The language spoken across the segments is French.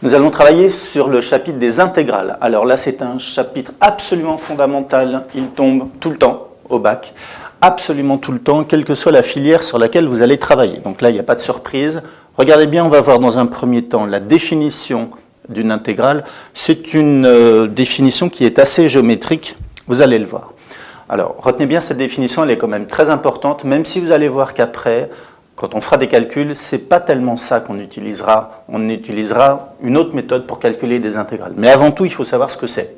Nous allons travailler sur le chapitre des intégrales. Alors là, c'est un chapitre absolument fondamental. Il tombe tout le temps au bac, absolument tout le temps, quelle que soit la filière sur laquelle vous allez travailler. Donc là, il n'y a pas de surprise. Regardez bien, on va voir dans un premier temps la définition d'une intégrale. C'est une définition qui est assez géométrique, vous allez le voir. Alors, retenez bien cette définition, elle est quand même très importante, même si vous allez voir qu'après, quand on fera des calculs, ce n'est pas tellement ça qu'on utilisera. On utilisera une autre méthode pour calculer des intégrales. Mais avant tout, il faut savoir ce que c'est.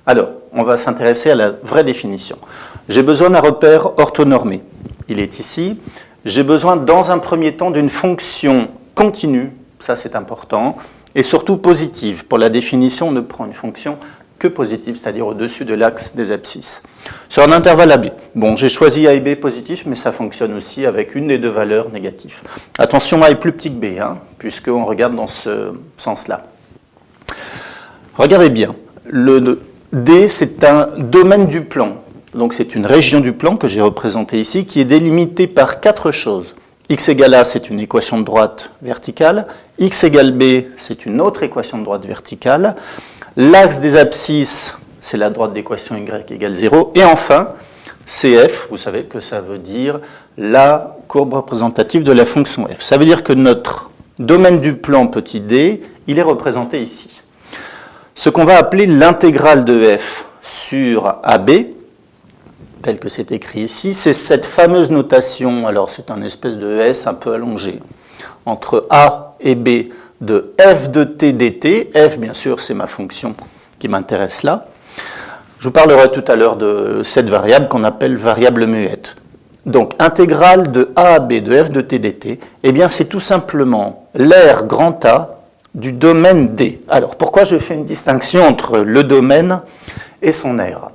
Alors, on va s'intéresser à la vraie définition. J'ai besoin d'un repère orthonormé. Il est ici. J'ai besoin, dans un premier temps, d'une fonction continue. Ça, c'est important. Et surtout positive. Pour la définition, on ne prend une fonction que positive, c'est-à-dire au-dessus de l'axe des abscisses. Sur un intervalle AB, bon, j'ai choisi A et B positif, mais ça fonctionne aussi avec une des deux valeurs négatives. Attention, A est plus petit que B, puisqu'on regarde dans ce sens-là. Regardez bien, le D, c'est un domaine du plan. Donc c'est une région du plan que j'ai représentée ici, qui est délimitée par quatre choses. X égale A, c'est une équation de droite verticale. X égale B, c'est une autre équation de droite verticale. L'axe des abscisses, c'est la droite d'équation y égale 0. Et enfin, CF, vous savez que ça veut dire la courbe représentative de la fonction f. Ça veut dire que notre domaine du plan petit d, il est représenté ici. Ce qu'on va appeler l'intégrale de f sur AB, tel que c'est écrit ici, c'est cette fameuse notation, alors c'est un espèce de S un peu allongé, entre A et B, de f de t dt. F, bien sûr, c'est ma fonction qui m'intéresse là. Je vous parlerai tout à l'heure de cette variable qu'on appelle variable muette. Donc, intégrale de a à b de f de t dt, eh bien, c'est tout simplement l'aire grand A du domaine D. Alors, pourquoi je fais une distinction entre le domaine et son aire?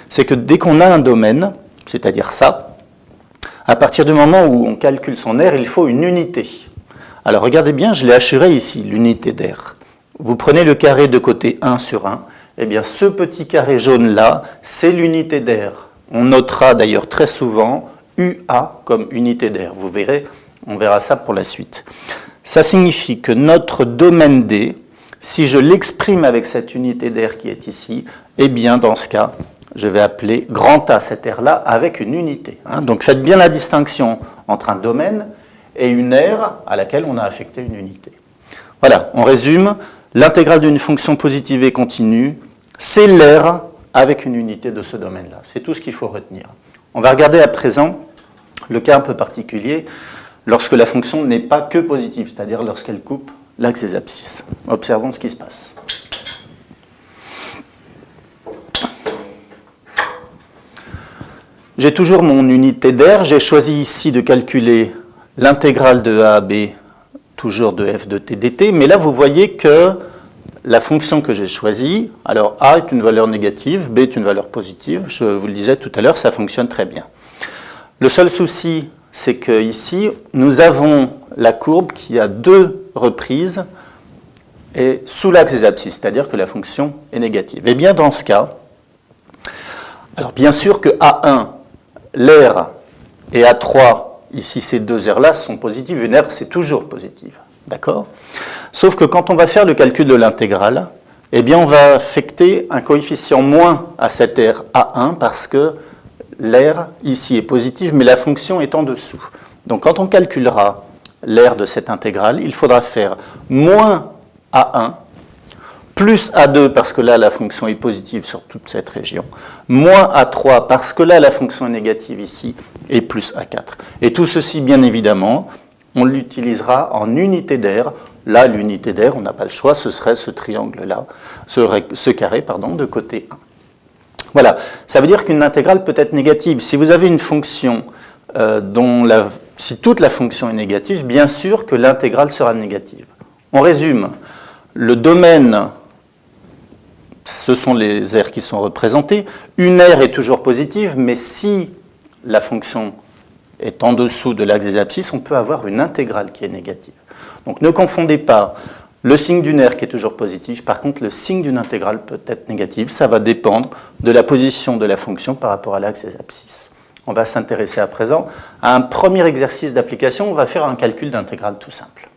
C'est que dès qu'on a un domaine, c'est-à-dire ça, à partir du moment où on calcule son aire, il faut une unité. Alors regardez bien, je l'ai assuré ici, l'unité d'aire. Vous prenez le carré de côté 1 sur 1, eh bien ce petit carré jaune-là, c'est l'unité d'aire. On notera d'ailleurs très souvent UA comme unité d'aire. Vous verrez, on verra ça pour la suite. Ça signifie que notre domaine D, si je l'exprime avec cette unité d'aire qui est ici, eh bien dans ce cas, je vais appeler grand A cette aire-là avec une unité. Donc faites bien la distinction entre un domaine et une aire à laquelle on a affecté une unité. Voilà, on résume, l'intégrale d'une fonction positive et continue, c'est l'aire avec une unité de ce domaine-là. C'est tout ce qu'il faut retenir. On va regarder à présent le cas un peu particulier, lorsque la fonction n'est pas que positive, c'est-à-dire lorsqu'elle coupe l'axe des abscisses. Observons ce qui se passe. J'ai toujours mon unité d'aire, j'ai choisi ici de calculer l'intégrale de a à b, toujours de f de t dt, mais là vous voyez que la fonction que j'ai choisie, alors a est une valeur négative, b est une valeur positive, je vous le disais tout à l'heure, ça fonctionne très bien. Le seul souci, c'est qu'ici, nous avons la courbe qui a deux reprises et sous l'axe des abscisses, c'est-à-dire que la fonction est négative. Et bien dans ce cas, alors bien sûr que A1, l'aire, et A3, ici, ces deux aires-là sont positives. Une aire, c'est toujours positive. D'accord? Sauf que quand on va faire le calcul de l'intégrale, eh bien, on va affecter un coefficient moins à cette aire A1 parce que l'aire, ici, est positive, mais la fonction est en dessous. Donc, quand on calculera l'aire de cette intégrale, il faudra faire moins A1 plus A2 parce que là, la fonction est positive sur toute cette région, moins A3 parce que là, la fonction est négative ici, et plus A4. Et tout ceci, bien évidemment, on l'utilisera en unité d'aire. Là, l'unité d'aire, on n'a pas le choix, ce serait ce triangle-là, ce carré, pardon, de côté 1. Voilà, ça veut dire qu'une intégrale peut être négative. Si vous avez une fonction si toute la fonction est négative, bien sûr que l'intégrale sera négative. On résume, le domaine, ce sont les aires qui sont représentées. Une aire est toujours positive, mais si la fonction est en dessous de l'axe des abscisses, on peut avoir une intégrale qui est négative. Donc ne confondez pas le signe d'une aire qui est toujours positif, par contre le signe d'une intégrale peut être négatif, ça va dépendre de la position de la fonction par rapport à l'axe des abscisses. On va s'intéresser à présent à un premier exercice d'application, on va faire un calcul d'intégrale tout simple.